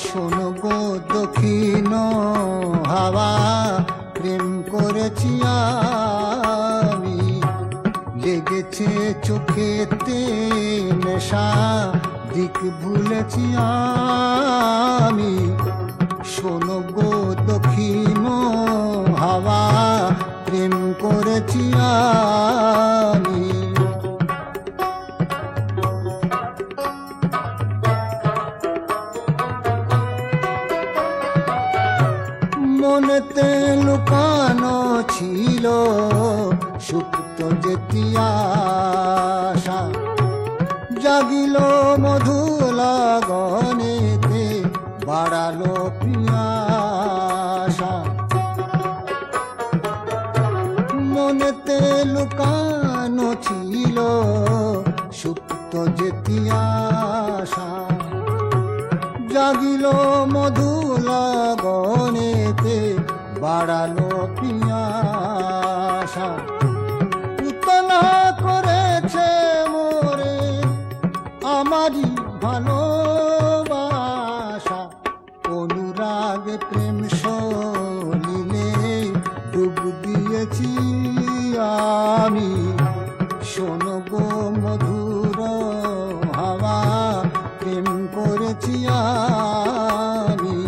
শোনো গো দক্ষিণ হাওয়া, প্রেম করেছি আমি, লেগেছে চোখেতে নেশা, দিক ভুলেছি আমি। শোনো গো দক্ষিণ হাওয়া, প্রেম করেছি আমি। মনেতে লুকানো ছিল সুপ্ত যেতি আশা, জাগিল মধু লগনেতে, বাড়ালো পিয়াসা। মনেতে লুকানো ছিল সুপ্ত যেতি আশা, জাগিল মধু লগনেতে, বাড়ালো পিয়াসা। পুতনা করেছে মোরে আমারই ভালোবাসা, অনুরাগে প্রেম সলিলে ডুব দিয়েছি আমি। শোনো গো মধুর হাওয়া, প্রেম করেছি আমি।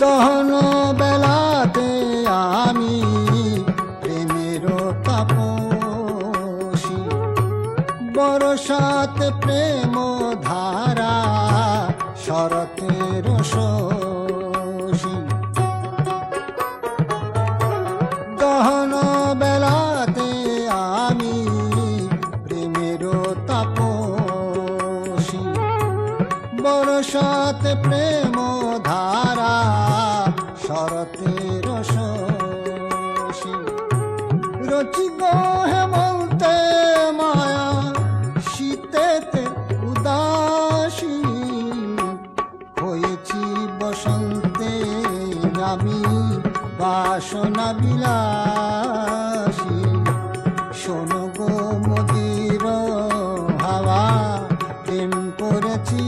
দহন বেলাতে আমি প্রেমের তাপসী, বরসাতে প্রেম ধারা, শরতের শোষী। দহন বেলাতে আমি প্রেমের তাপসী, বরসাতে প্রেম ধারা, শরতের শোষী। রচি গো হেমন্তে মায়া, শীতেতে উদাসী, হয়েছি বসন্তে আমি বাসনা বিলাসী। শোনো গো মদির হাওয়া, প্রেম করেছি